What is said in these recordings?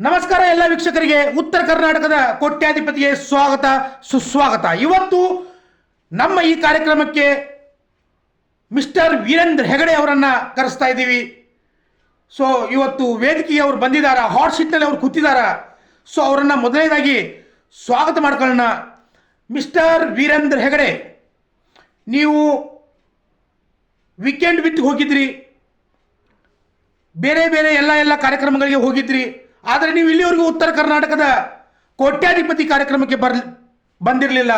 ನಮಸ್ಕಾರ ಎಲ್ಲ ವೀಕ್ಷಕರಿಗೆ. ಉತ್ತರ ಕರ್ನಾಟಕದ ಕೋಟ್ಯಾಧಿಪತಿಗೆ ಸ್ವಾಗತ ಸುಸ್ವಾಗತ. ಇವತ್ತು ನಮ್ಮ ಈ ಕಾರ್ಯಕ್ರಮಕ್ಕೆ ಮಿಸ್ಟರ್ ವೀರೇಂದ್ರ ಹೆಗಡೆ ಅವರನ್ನು ಕರೆಸ್ತಾ ಇದ್ದೀವಿ. ಸೊ ಇವತ್ತು ವೇದಿಕೆಗೆ ಅವರು ಬಂದಿದ್ದಾರೆ, ಹಾಟ್ ಸೀಟ್ನಲ್ಲಿ ಅವರು ಕೂತಿದ್ದಾರೆ. ಸೊ ಅವರನ್ನು ಮೊದಲನೇದಾಗಿ ಸ್ವಾಗತ ಮಾಡ್ಕೊಳ್ಳೋಣ. ಮಿಸ್ಟರ್ ವೀರೇಂದ್ರ ಹೆಗಡೆ, ನೀವು ವೀಕೆಂಡ್ ವಿತ್ ಹೋಗಿದ್ರಿ, ಬೇರೆ ಬೇರೆ ಎಲ್ಲ ಕಾರ್ಯಕ್ರಮಗಳಿಗೆ ಹೋಗಿದ್ರಿ. ಆದರೆ ನೀವು ಇಲ್ಲಿವರೆಗೂ ಉತ್ತರ ಕರ್ನಾಟಕದ ಕೋಟ್ಯಾಧಿಪತಿ ಕಾರ್ಯಕ್ರಮಕ್ಕೆ ಬಂದಿರಲಿಲ್ಲ.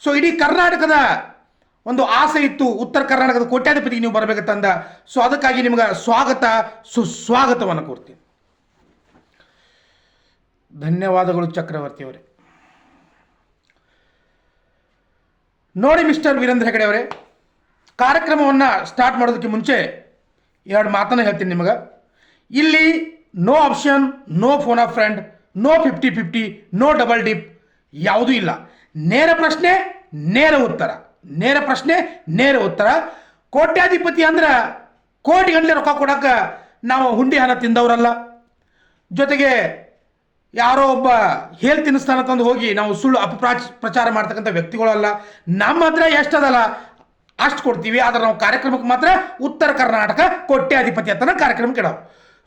ಸೊ ಇಡೀ ಕರ್ನಾಟಕದ ಒಂದು ಆಸೆ ಇತ್ತು, ಉತ್ತರ ಕರ್ನಾಟಕದ ಕೋಟ್ಯಾಧಿಪತಿಗೆ ನೀವು ಬರಬೇಕಂದ. ಸೊ ಅದಕ್ಕಾಗಿ ನಿಮಗೆ ಸ್ವಾಗತ ಸುಸ್ವಾಗತವನ್ನು ಕೋರ್ತೀನಿ. ಧನ್ಯವಾದಗಳು ಚಕ್ರವರ್ತಿ ಅವರೇ. ನೋಡಿ ಮಿಸ್ಟರ್ ವೀರೇಂದ್ರ ಹೆಗಡೆ ಅವರೇ, ಕಾರ್ಯಕ್ರಮವನ್ನು ಸ್ಟಾರ್ಟ್ ಮಾಡೋದಕ್ಕೆ ಮುಂಚೆ ಎರಡು ಮಾತನ್ನು ಹೇಳ್ತೀನಿ ನಿಮಗೆ. ಇಲ್ಲಿ no option, no phone of friend, no 50-50, no double dip, ಯಾವುದೂ ಇಲ್ಲ. ನೇರ ಪ್ರಶ್ನೆ ನೇರ ಉತ್ತರ, ನೇರ ಪ್ರಶ್ನೆ ನೇರ ಉತ್ತರ. ಕೋಟ್ಯಾಧಿಪತಿ ಅಂದ್ರೆ ಕೋಟಿ ಗಂಟಲೆ ರೊಕ್ಕ ಕೊಡೋಕೆ ನಾವು ಹುಂಡಿ ಹಣ ತಿಂದವರಲ್ಲ. ಜೊತೆಗೆ ಯಾರೋ ಒಬ್ಬ ಹೇಳಿ ತಿನ್ನಿಸ್ತಾನ ತಂದು ಹೋಗಿ ನಾವು ಸುಳ್ಳು ಅಪಪ್ರಚಾರ ಮಾಡ್ತಕ್ಕಂಥ ವ್ಯಕ್ತಿಗಳಲ್ಲ. ನಮ್ಮ ಹತ್ರ ಎಷ್ಟದಲ್ಲ ಅಷ್ಟು ಕೊಡ್ತೀವಿ. ಆದರೆ ನಾವು ಕಾರ್ಯಕ್ರಮಕ್ಕೆ ಮಾತ್ರ ಉತ್ತರ ಕರ್ನಾಟಕ ಕೋಟ್ಯಾಧಿಪತಿ ಅಂತ ಕಾರ್ಯಕ್ರಮಕ್ಕೆ ಇಡವು.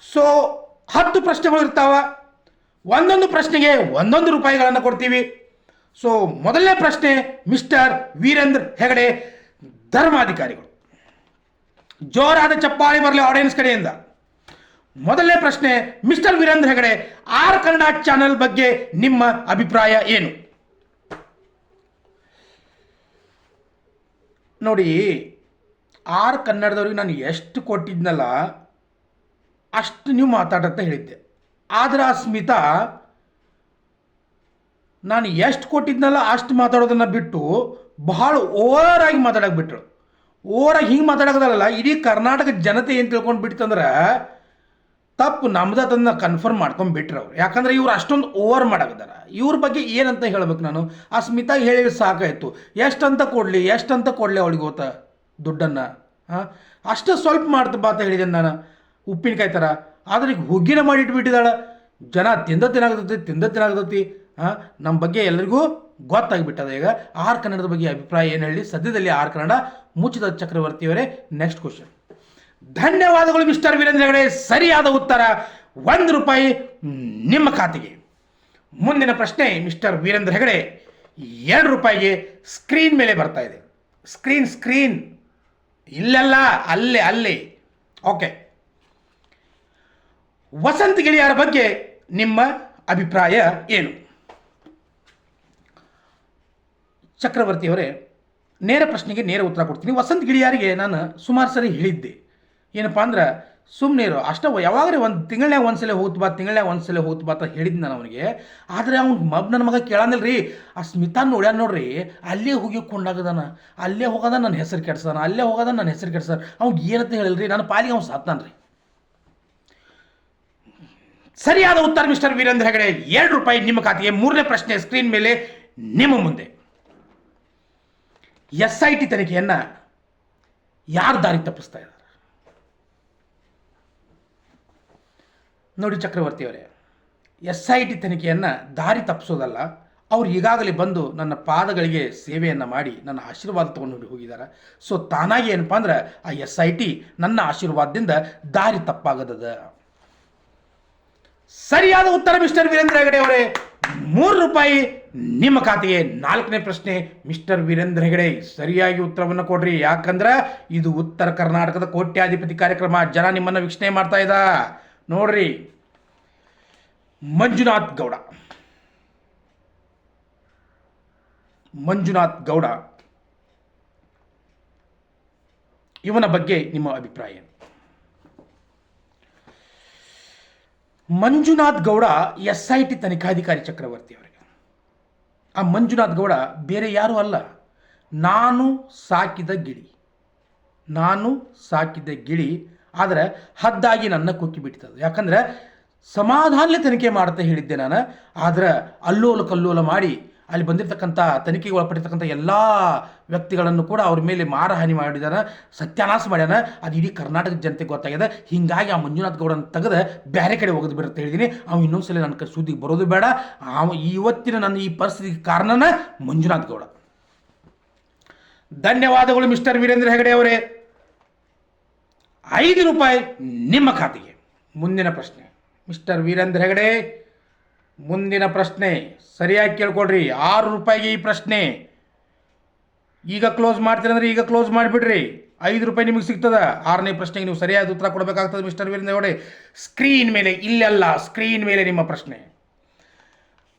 ಸೊ 10 ಪ್ರಶ್ನೆಗಳು ಇರ್ತಾವ, ಒಂದೊಂದು ಪ್ರಶ್ನೆಗೆ ₹1 ಕೊಡ್ತೀವಿ. ಸೊ ಮೊದಲನೇ ಪ್ರಶ್ನೆ, ಮಿಸ್ಟರ್ ವೀರೇಂದ್ರ ಹೆಗಡೆ ಧರ್ಮಾಧಿಕಾರಿಗಳು. ಜೋರಾದ ಚಪ್ಪಾಳಿ ಬರಲಿ ಆಡಿಯನ್ಸ್ ಕಡೆಯಿಂದ. ಮೊದಲನೇ ಪ್ರಶ್ನೆ, mister Veerendra Hegde, our Kannada channel ಬಗ್ಗೆ ನಿಮ್ಮ ಅಭಿಪ್ರಾಯ ಏನು? ನೋಡಿ, ಆರ್ ಕನ್ನಡದವ್ರಿಗೆ ನಾನು ಎಷ್ಟು ಕೊಟ್ಟಿದ್ನಲ್ಲ ಅಷ್ಟು ನೀವು ಮಾತಾಡತ್ತ ಹೇಳಿದ್ದೆ. ಆದರೆ ಆ ಸ್ಮಿತಾ ನಾನು ಎಷ್ಟು ಕೊಟ್ಟಿದ್ನಲ್ಲ ಅಷ್ಟು ಮಾತಾಡೋದನ್ನು ಬಿಟ್ಟು ಬಹಳ ಓವರಾಗಿ ಮಾತಾಡಕ್ಕೆ ಬಿಟ್ಟಳು. ಓವರಾಗಿ ಹಿಂಗೆ ಮಾತಾಡೋದಲ್ಲ, ಇಡೀ ಕರ್ನಾಟಕ ಜನತೆ ಏನು ತಿಳ್ಕೊಂಡು ಬಿಡ್ತಂದ್ರೆ ತಪ್ಪು ನಮ್ದನ್ನ ಕನ್ಫರ್ಮ್ ಮಾಡ್ಕೊಂಡು ಬಿಟ್ರು ಅವ್ರು. ಯಾಕಂದ್ರೆ ಇವ್ರು ಅಷ್ಟೊಂದು ಓವರ್ ಮಾಡಾಕದಾರ. ಇವ್ರ ಬಗ್ಗೆ ಏನಂತ ಹೇಳ್ಬೇಕು ನಾನು? ಆ ಸ್ಮಿತಾಗೆ ಹೇಳಿ ಸಾಕಾಯಿತು. ಎಷ್ಟಂತ ಕೊಡಲಿ ಅವಳಿಗೆ ಗೊತ್ತಾ ದುಡ್ಡನ್ನು? ಅಷ್ಟು ಸ್ವಲ್ಪ ಮಾಡ್ತಾ ಬಾತ ಹೇಳಿದ್ದೇನೆ ನಾನು, ಉಪ್ಪಿನಕಾಯಿ ಥರ. ಆದರೆ ಈಗ ಹುಗ್ಗಿನ ಮಾಡಿ ಇಟ್ಬಿಟ್ಟಿದ್ದಾಳೆ. ಜನ ತಿಂದತ್ತೇನಾಗ್ತತಿ. ನಮ್ಮ ಬಗ್ಗೆ ಎಲ್ಲರಿಗೂ ಗೊತ್ತಾಗಿಬಿಟ್ಟದ. ಈಗ ಆರ್ ಕನ್ನಡದ ಬಗ್ಗೆ ಅಭಿಪ್ರಾಯ ಏನು ಹೇಳಿ? ಸದ್ಯದಲ್ಲಿ ಆರ್ ಕನ್ನಡ ಮುಚ್ಚಿದ ಚಕ್ರವರ್ತಿಯವರೇ. Next question. ಧನ್ಯವಾದಗಳು ಮಿಸ್ಟರ್ ವೀರೇಂದ್ರ ಹೆಗಡೆ, ಸರಿಯಾದ ಉತ್ತರ ₹1 ನಿಮ್ಮ ಖಾತೆಗೆ. ಮುಂದಿನ ಪ್ರಶ್ನೆ, ಮಿಸ್ಟರ್ ವೀರೇಂದ್ರ ಹೆಗಡೆ, ₹2 ಸ್ಕ್ರೀನ್ ಮೇಲೆ ಬರ್ತಾ ಇದೆ. ಸ್ಕ್ರೀನ್ ಇಲ್ಲೆಲ್ಲ ಅಲ್ಲೇ. ಓಕೆ. ವಸಂತ ಗಿಳಿಯಾರ ಬಗ್ಗೆ ನಿಮ್ಮ ಅಭಿಪ್ರಾಯ ಏನು? ಚಕ್ರವರ್ತಿಯವರೇ, ನೇರ ಪ್ರಶ್ನೆಗೆ ನೇರ ಉತ್ತರ ಕೊಡ್ತೀನಿ. ವಸಂತ ಗಿಳಿಯಾರಿಗೆ ನಾನು ಸುಮಾರು ಸರಿ ಹೇಳಿದ್ದೆ, ಏನಪ್ಪ ಅಂದ್ರೆ ಸುಮ್ಮನೆ ಇರೋ ಅಷ್ಟ, ಯಾವಾಗಲೇ ತಿಂಗಳನ್ಯಾಗ ಒಂದ್ಸಲ ಹೋಗ್ತು ಬಾ ಅಂತ ಹೇಳಿದ್ದು ನಾನು ಅವನಿಗೆ. ಆದರೆ ಅವ್ನು ನನ್ನ ಮಗ ಕೇಳಂದಿಲ್ಲ ರೀ. ಆ ಸ್ಮಿತಾ ನೋಡ್ಯಾನ ನೋಡ್ರಿ, ಅಲ್ಲೇ ಹೋಗಿ ಕೊಂಡಾಗದಾನ, ಅಲ್ಲೇ ಹೋಗೋದ ನನ್ನ ಹೆಸರು ಕೆಡ್ಸದಾನ, ಅವ್ನಿಗೆ ಏನಂತ ಹೇಳಿಲ್ರಿ, ನನ್ನ ಪಾಲಿಗೆ ಅವ್ನು ಸಾತ್ತಾನ ರೀ. ಸರಿಯಾದ ಉತ್ತರ ಮಿಸ್ಟರ್ ವೀರೇಂದ್ರ ಹೆಗಡೆ, ₹2 ನಿಮ್ಮ ಖಾತೆಗೆ. ಮೂರನೇ ಪ್ರಶ್ನೆ ಸ್ಕ್ರೀನ್ ಮೇಲೆ ನಿಮ್ಮ ಮುಂದೆ. SIT ತನಿಖೆಯನ್ನು ಯಾರು ದಾರಿ ತಪ್ಪಿಸ್ತಾ ಇದ್ದಾರೆ? ನೋಡಿ ಚಕ್ರವರ್ತಿಯವರೇ, SIT ತನಿಖೆಯನ್ನು ದಾರಿ ತಪ್ಪಿಸೋದಲ್ಲ. ಅವ್ರು ಈಗಾಗಲೇ ಬಂದು ನನ್ನ ಪಾದಗಳಿಗೆ ಸೇವೆಯನ್ನು ಮಾಡಿ ನನ್ನ ಆಶೀರ್ವಾದ ತೊಗೊಂಡು ಹೋಗಿದ್ದಾರೆ. ಸೊ ತಾನಾಗಿ ಏನಪ್ಪ ಅಂದ್ರೆ ಆ SIT ನನ್ನ ಆಶೀರ್ವಾದದಿಂದ ದಾರಿ ತಪ್ಪಾಗದ. ಸರಿಯಾದ ಉತ್ತರ ಮಿಸ್ಟರ್ ವೀರೇಂದ್ರ ಹೆಗಡೆ ಅವರೇ, ₹3 ನಿಮ್ಮ ಖಾತೆಗೆ. ನಾಲ್ಕನೇ ಪ್ರಶ್ನೆ, ಮಿಸ್ಟರ್ ವೀರೇಂದ್ರ ಹೆಗಡೆ ಸರಿಯಾಗಿ ಉತ್ತರವನ್ನು ಕೊಡ್ರಿ. ಯಾಕಂದ್ರೆ ಇದು ಉತ್ತರ ಕರ್ನಾಟಕದ ಕೋಟ್ಯಾಧಿಪತಿ ಕಾರ್ಯಕ್ರಮ. ಜನ ನಿಮ್ಮನ್ನು ವೀಕ್ಷಣೆ ಮಾಡ್ತಾ ಇದ್ದ ನೋಡ್ರಿ. ಮಂಜುನಾಥ್ ಗೌಡ ಇವನ ಬಗ್ಗೆ ನಿಮ್ಮ ಅಭಿಪ್ರಾಯ? ಮಂಜುನಾಥ್ ಗೌಡ SIT ತನಿಖಾಧಿಕಾರಿ ಚಕ್ರವರ್ತಿ ಅವರಿಗೆ. ಆ ಮಂಜುನಾಥ್ ಗೌಡ ಬೇರೆ ಯಾರೂ ಅಲ್ಲ, ನಾನು ಸಾಕಿದ ಗಿಳಿ. ಆದರೆ ಹದ್ದಾಗಿ ನನ್ನ ಕುಕ್ಕಿ ಬಿಡ್ತದೆ. ಯಾಕಂದ್ರೆ ಸಮಾಧಾನಲೆ ತನಿಖೆ ಮಾಡ್ತಾ ಹೇಳಿದ್ದೆ ನಾನು. ಆದರೆ ಅಲ್ಲೋಲ ಕಲ್ಲೋಲ ಮಾಡಿ ಅಲ್ಲಿ ಬಂದಿರತಕ್ಕಂಥ ತನಿಖೆಗೆ ಒಳಪಟ್ಟಿರ್ತಕ್ಕಂಥ ಎಲ್ಲ ವ್ಯಕ್ತಿಗಳನ್ನು ಕೂಡ ಅವ್ರ ಮೇಲೆ ಮಾರಹಾನಿ ಮಾಡಿದಾರ, ಸತ್ಯಾನಾಶ ಮಾಡ್ಯಾನ. ಅದು ಇಡೀ ಕರ್ನಾಟಕದ ಜನತೆಗೆ ಗೊತ್ತಾಗಿದೆ. ಹೀಗಾಗಿ ಆ ಮಂಜುನಾಥ್ ಗೌಡನ ತೆಗೆದು ಬೇರೆ ಕಡೆ ಹೋಗೋದು ಬಿಡುತ್ತೆ ಹೇಳಿದ್ದೀನಿ. ಅವ್ನು ಇನ್ನೊಂದ್ಸಲ ನನ್ನ ಸುದ್ದಿಗೆ ಬರೋದು ಬೇಡ. ಇವತ್ತಿನ ನನ್ನ ಈ ಪರಿಸ್ಥಿತಿಗೆ ಕಾರಣನ ಮಂಜುನಾಥ್ ಗೌಡ. ಧನ್ಯವಾದಗಳು ಮಿಸ್ಟರ್ ವೀರೇಂದ್ರ ಹೆಗಡೆ ಅವರೇ. 5 ರೂಪಾಯಿ ನಿಮ್ಮ ಖಾತೆಗೆ. ಮುಂದಿನ ಪ್ರಶ್ನೆ ಮಿಸ್ಟರ್ ವೀರೇಂದ್ರ ಹೆಗಡೆ, ಮುಂದಿನ ಪ್ರಶ್ನೆ ಸರಿಯಾಗಿ ಕೇಳ್ಕೊಳ್ರಿ. 6 ರೂಪಾಯಿಗೆ ಈ ಪ್ರಶ್ನೆ. ಈಗ ಕ್ಲೋಸ್ ಮಾಡ್ತೀರಿ ಅಂದ್ರೆ ಈಗ ಕ್ಲೋಸ್ ಮಾಡಿಬಿಡ್ರಿ. 5 ರೂಪಾಯಿ ನಿಮಗೆ ಸಿಗ್ತದ. 6ನೇ ಪ್ರಶ್ನೆಗೆ ನೀವು ಸರಿಯಾದ ಉತ್ತರ ಕೊಡಬೇಕಾಗ್ತದೆ ಮಿಸ್ಟರ್ ವೀರೇಂದ್ರ ಹೆಗಡೆ. ಸ್ಕ್ರೀನ್ ಮೇಲೆ, ಇಲ್ಲೆಲ್ಲ ಸ್ಕ್ರೀನ್ ಮೇಲೆ ನಿಮ್ಮ ಪ್ರಶ್ನೆ.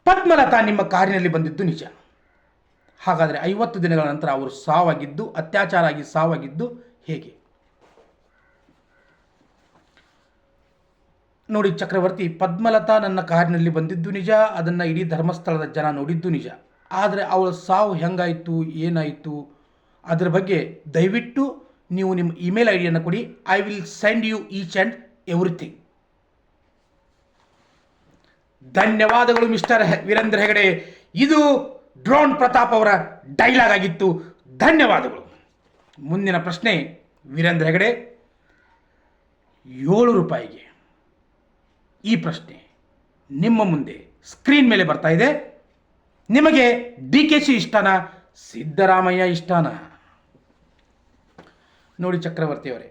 ಪದ್ಮಲತಾ ನಿಮ್ಮ ಕಾರಿನಲ್ಲಿ ಬಂದಿದ್ದು ನಿಜ. ಹಾಗಾದರೆ 50 ದಿನಗಳ ನಂತರ ಅವರು ಸಾವಾಗಿದ್ದು, ಅತ್ಯಾಚಾರ ಆಗಿ ಸಾವಾಗಿದ್ದು ಹೇಗೆ? ನೋಡಿ ಚಕ್ರವರ್ತಿ, ಪದ್ಮಲತಾ ನನ್ನ ಕಾರಿನಲ್ಲಿ ಬಂದಿದ್ದು ನಿಜ. ಅದನ್ನು ಇಡೀ ಧರ್ಮಸ್ಥಳದ ಜನ ನೋಡಿದ್ದು ನಿಜ. ಆದರೆ ಅವಳ ಸಾವು ಹೆಂಗಾಯಿತು, ಏನಾಯಿತು, ಅದರ ಬಗ್ಗೆ ದಯವಿಟ್ಟು ನೀವು ನಿಮ್ಮ ಇಮೇಲ್ ಐ ಡಿಯನ್ನು ಕೊಡಿ. I will send you each and everything. ಧನ್ಯವಾದಗಳು ಮಿಸ್ಟರ್ ವೀರೇಂದ್ರ ಹೆಗಡೆ. ಇದು ಡ್ರೋನ್ ಪ್ರತಾಪ್ ಅವರ ಡೈಲಾಗ್ ಆಗಿತ್ತು. ಧನ್ಯವಾದಗಳು. ಮುಂದಿನ ಪ್ರಶ್ನೆ ವೀರೇಂದ್ರ ಹೆಗಡೆ, 7 ರೂಪಾಯಿಗೆ ಈ ಪ್ರಶ್ನೆ ನಿಮ್ಮ ಮುಂದೆ ಸ್ಕ್ರೀನ್ ಮೇಲೆ ಬರ್ತಾ ಇದೆ. ನಿಮಗೆ DKC ಇಷ್ಟನಾ, ಸಿದ್ದರಾಮಯ್ಯ ಇಷ್ಟನಾ? ನೋಡಿ ಚಕ್ರವರ್ತಿಯವರೇ,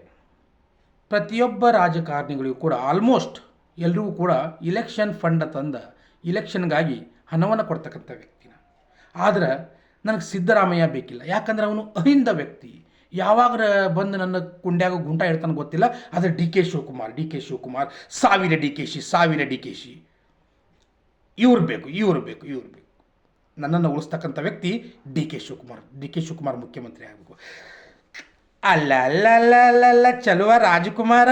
ಪ್ರತಿಯೊಬ್ಬ ರಾಜಕಾರಣಿಗಳಿಗೂ ಕೂಡ ಆಲ್ಮೋಸ್ಟ್ ಎಲ್ರಿಗೂ ಕೂಡ ಇಲೆಕ್ಷನ್ ಫಂಡ್ ತಂದ ಇಲೆಕ್ಷನ್ಗಾಗಿ ಹಣವನ್ನು ಕೊಡ್ತಕ್ಕಂಥ ವ್ಯಕ್ತಿನ. ಆದರೆ ನನಗೆ ಸಿದ್ದರಾಮಯ್ಯ ಬೇಕಿಲ್ಲ. ಯಾಕಂದರೆ ಅವನು ಅಹಿಂದ ವ್ಯಕ್ತಿ. ಯಾವಾಗ ಬಂದು ನನ್ನ ಕುಂಡ್ಯಾಗ ಗುಂಟ ಇಡ್ತಾನೆ ಗೊತ್ತಿಲ್ಲ. ಆದರೆ DK ಶಿವಕುಮಾರ್, ಸಾವಿರ DKC ಇವ್ರು ಬೇಕು. ನನ್ನನ್ನು ಉಳಿಸ್ತಕ್ಕಂಥ ವ್ಯಕ್ತಿ DK ಶಿವಕುಮಾರ್ ಮುಖ್ಯಮಂತ್ರಿ ಆಗಬೇಕು. ಅಲ್ಲ ಚಲುವ ರಾಜಕುಮಾರ.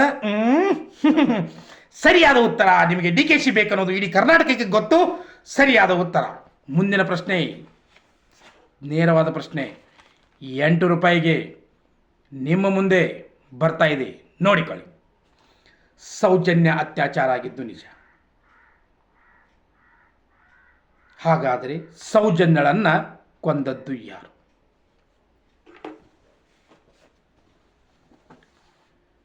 ಸರಿಯಾದ ಉತ್ತರ. ನಿಮಗೆ DKC ಬೇಕನ್ನೋದು ಇಡೀ ಕರ್ನಾಟಕಕ್ಕೆ ಗೊತ್ತು. ಸರಿಯಾದ ಉತ್ತರ. ಮುಂದಿನ ಪ್ರಶ್ನೆ ನೇರವಾದ ಪ್ರಶ್ನೆ. 8 ರೂಪಾಯಿಗೆ ನಿಮ್ಮ ಮುಂದೆ ಬರ್ತಾ ಇದೆ, ನೋಡಿಕೊಳ್ಳಿ. ಸೌಜನ್ಯ ಅತ್ಯಾಚಾರ ಆಗಿದ್ದು ನಿಜ. ಹಾಗಾದರೆ ಸೌಜನ್ಯಳನ್ನು ಕೊಂದದ್ದು ಯಾರು?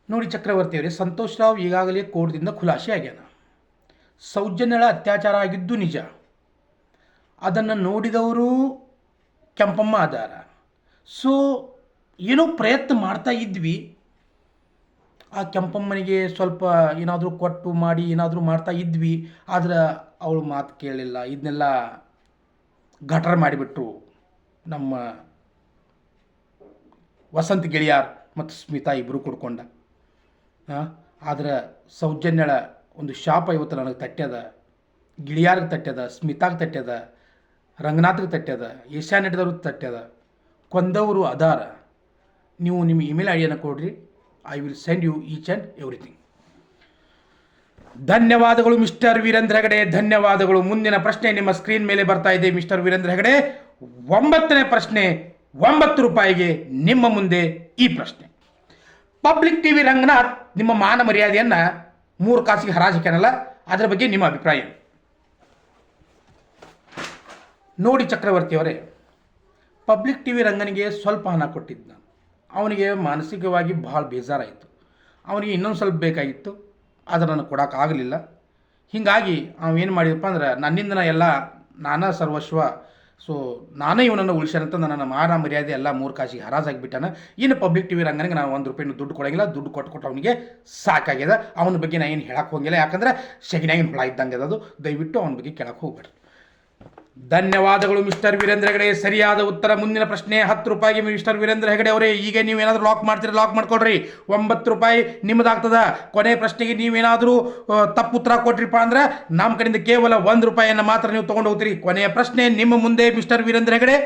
ನೋಡಿ ಚಕ್ರವರ್ತಿಯವರೇ, ಸಂತೋಷ್ ರಾವ್ ಈಗಾಗಲೇ ಕೋರ್ಟ್ದಿಂದ ಖುಲಾಸೆ ಆಗ್ಯಾನ. ಸೌಜನ್ಯಳ ಅತ್ಯಾಚಾರ ಆಗಿದ್ದು ನಿಜ. ಅದನ್ನು ನೋಡಿದವರು ಕೆಂಪಮ್ಮ ಆಧಾರ. ಸೊ ಏನೋ ಪ್ರಯತ್ನ ಮಾಡ್ತಾ ಇದ್ವಿ. ಆ ಕೆಂಪಮ್ಮನಿಗೆ ಸ್ವಲ್ಪ ಏನಾದರೂ ಕೊಟ್ಟು ಮಾಡಿ ಏನಾದರೂ ಮಾಡ್ತಾ ಇದ್ವಿ. ಆದರೆ ಅವಳು ಮಾತು ಕೇಳಲಿಲ್ಲ. ಇದನ್ನೆಲ್ಲ ಗಟರ ಮಾಡಿಬಿಟ್ರು ನಮ್ಮ ವಸಂತ್ ಗೆಳೆಯಾರ್ ಮತ್ತು ಸ್ಮಿತಾ ಇಬ್ಬರು ಕುಡ್ಕೊಂಡ. ಆದರೆ ಸೌಜನ್ಯಳ ಒಂದು ಶಾಪ ಇವತ್ತು ನನಗೆ ತಟ್ಟ್ಯದ. ಗಿಳಿಯಾರಿಗೆ ತಟ್ಟ್ಯದ, ಸ್ಮಿತಾಗೆ ತಟ್ಟ್ಯದ, ರಂಗನಾಥ್ಗೆ ತಟ್ಟ್ಯದ, ಏಷ್ಯಾನೆಟ್ದವ್ರಿಗೆ ತಟ್ಟ್ಯದ. ಕೊಂದವರು ಅದಾರ. ನೀವು ನಿಮ್ಮ ಇಮೇಲ್ ಐ ಡಿಯನ್ನು ಕೊಡ್ರಿ. I will send you each and everything. ಧನ್ಯವಾದಗಳು ಮಿಸ್ಟರ್ ವೀರೇಂದ್ರ ಹೆಗಡೆ, ಧನ್ಯವಾದಗಳು. ಮುಂದಿನ ಪ್ರಶ್ನೆ ನಿಮ್ಮ ಸ್ಕ್ರೀನ್ ಮೇಲೆ ಬರ್ತಾ ಇದೆ ಮಿಸ್ಟರ್ ವೀರೇಂದ್ರ ಹೆಗಡೆ. 9ನೇ ಪ್ರಶ್ನೆ, 9 ರೂಪಾಯಿಗೆ ನಿಮ್ಮ ಮುಂದೆ ಈ ಪ್ರಶ್ನೆ. ಪಬ್ಲಿಕ್ ಟಿವಿ ರಂಗನಾಥ್ ನಿಮ್ಮ ಮಾನ ಮರ್ಯಾದೆಯನ್ನು 3 ಕಾಸಿಗೆ ಹರಾಜಿಕೆನಲ್ಲ, ಅದರ ಬಗ್ಗೆ ನಿಮ್ಮ ಅಭಿಪ್ರಾಯ ನೋಡಿ ಚಕ್ರವರ್ತಿಯವರೇ. ಪಬ್ಲಿಕ್ ಟಿವಿ ರಂಗನಿಗೆ ಸ್ವಲ್ಪ ಹಣ ಕೊಟ್ಟಿದ್ದ. ಅವನಿಗೆ ಮಾನಸಿಕವಾಗಿ ಭಾಳ ಬೇಜಾರಾಯಿತು. ಅವನಿಗೆ ಇನ್ನೊಂದು ಸ್ವಲ್ಪ ಬೇಕಾಗಿತ್ತು, ಆದರೆ ನನಗೆ ಕೊಡೋಕ್ಕಾಗಲಿಲ್ಲ. ಹೀಗಾಗಿ ಅವೇನು ಮಾಡಿದಪ್ಪ ಅಂದ್ರೆ, ನನ್ನಿಂದ ನಾನಾ ಸರ್ವಸ್ವ, ಸೊ ನಾನೇ ಇವನನ್ನು ಉಳಿಸ್ಯಾನಂತ ನನ್ನ ಮಾನ ಮರ್ಯಾದೆ ಎಲ್ಲ 3 ಕಾಸಿಗೆ ಹರಾಜಾಗಿಬಿಟ್ಟಾನ. ಇನ್ನು ಪಬ್ಲಿಕ್ ಟಿವಿ ರಂಗನಿಗೆ ನಾನು 1 ರೂಪಾಯಿನೂ ದುಡ್ಡು ಕೊಡೋಂಗಿಲ್ಲ. ದುಡ್ಡು ಕೊಟ್ಟು ಅವನಿಗೆ ಸಾಕಾಗ್ಯದ. ಅವನ ಬಗ್ಗೆ ನಾನು ಏನು ಹೇಳಕ್ಕೆ ಹೋಗಿಲ್ಲ. ಯಾಕಂದರೆ ಶಗಿನಾಗಿನ ಹುಳ ಇದ್ದಂಗೆ ಅದು. ದಯವಿಟ್ಟು ಅವನ ಬಗ್ಗೆ ಕೇಳಕ್ಕೆ ಹೋಗ್ಬೇಡ್ರಿ. ಧನ್ಯವಾದಗಳು ಮಿಸ್ಟರ್ ವೀರೇಂದ್ರ ಹೆಗಡೆ. ಸರಿಯಾದ ಉತ್ತರ. ಮುಂದಿನ ಪ್ರಶ್ನೆ 10 ರೂಪಾಯಿಗೆ ಮಿಸ್ಟರ್ ವೀರೇಂದ್ರ ಹೆಗಡೆ ಅವರೇ. ಈಗ ನೀವೇನಾದರೂ ಲಾಕ್ ಮಾಡ್ತೀರಿ, ಲಾಕ್ ಮಾಡ್ಕೊಳ್ರಿ. 9 ರೂಪಾಯಿ ನಿಮ್ಮದಾಗ್ತದ. ಕೊನೆ ಪ್ರಶ್ನೆಗೆ ನೀವೇನಾದರೂ ತಪ್ಪು ಉತ್ತರ ಕೊಟ್ರಿಪ್ಪ ಅಂದ್ರೆ ನಮ್ಮ ಕಡೆಯಿಂದ ಕೇವಲ 1 ರೂಪಾಯಿಯನ್ನು ಮಾತ್ರ ನೀವು ತೊಗೊಂಡು ಹೋಗ್ತೀರಿ. ಕೊನೆಯ ಪ್ರಶ್ನೆ ನಿಮ್ಮ ಮುಂದೆ ಮಿಸ್ಟರ್ ವೀರೇಂದ್ರ ಹೆಗಡೆ.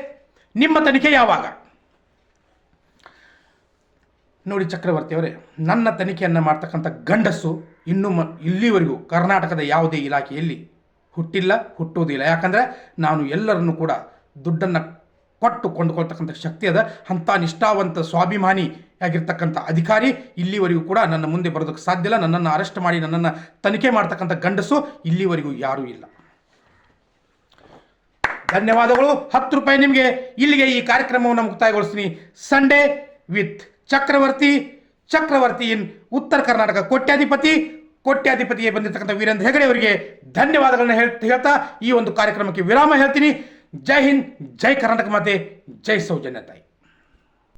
ನಿಮ್ಮ ತನಿಖೆ ಯಾವಾಗ? ನೋಡಿ ಚಕ್ರವರ್ತಿಯವರೇ, ನನ್ನ ತನಿಖೆಯನ್ನು ಮಾಡ್ತಕ್ಕಂಥ ಗಂಡಸು ಇಲ್ಲಿವರೆಗೂ ಕರ್ನಾಟಕದ ಯಾವುದೇ ಇಲಾಖೆಯಲ್ಲಿ ಹುಟ್ಟಿಲ್ಲ, ಹುಟ್ಟುವುದಿಲ್ಲ. ಯಾಕಂದರೆ ನಾನು ಎಲ್ಲರನ್ನೂ ಕೂಡ ದುಡ್ಡನ್ನು ಕೊಟ್ಟು ಕೊಂಡುಕೊಳ್ತಕ್ಕಂಥ ಶಕ್ತಿ ಅದ. ಅಂಥ ನಿಷ್ಠಾವಂತ ಸ್ವಾಭಿಮಾನಿ ಆಗಿರ್ತಕ್ಕಂಥ ಅಧಿಕಾರಿ ಇಲ್ಲಿವರೆಗೂ ಕೂಡ ನನ್ನ ಮುಂದೆ ಬರೋದಕ್ಕೆ ಸಾಧ್ಯ ಇಲ್ಲ. ನನ್ನನ್ನು ಅರೆಸ್ಟ್ ಮಾಡಿ ನನ್ನನ್ನು ತನಿಖೆ ಮಾಡ್ತಕ್ಕಂಥ ಗಂಡಸು ಇಲ್ಲಿವರೆಗೂ ಯಾರೂ ಇಲ್ಲ. ಧನ್ಯವಾದಗಳು. 10 ರೂಪಾಯಿ ನಿಮಗೆ. ಇಲ್ಲಿಗೆ ಈ ಕಾರ್ಯಕ್ರಮವನ್ನು ಮುಕ್ತಾಯಗೊಳಿಸ್ತೀನಿ. ಸಂಡೇ ವಿತ್ ಚಕ್ರವರ್ತಿ ಇನ್ ಉತ್ತರ ಕರ್ನಾಟಕ ಕೋಟ್ಯಾಧಿಪತಿಗೆ ಬಂದಿರತಕ್ಕಂಥ ವೀರೇಂದ್ರ ಹೆಗಡೆ ಅವರಿಗೆ ಧನ್ಯವಾದಗಳನ್ನ ಹೇಳ್ತಾ ಈ ಒಂದು ಕಾರ್ಯಕ್ರಮಕ್ಕೆ ವಿರಾಮ ಹೇಳ್ತೀನಿ. ಜೈ ಹಿಂದ್, ಜೈ ಕರ್ನಾಟಕ ಮಾತೆ, ಜೈ ಸೌಜನ್ಯ ತಾಯಿ.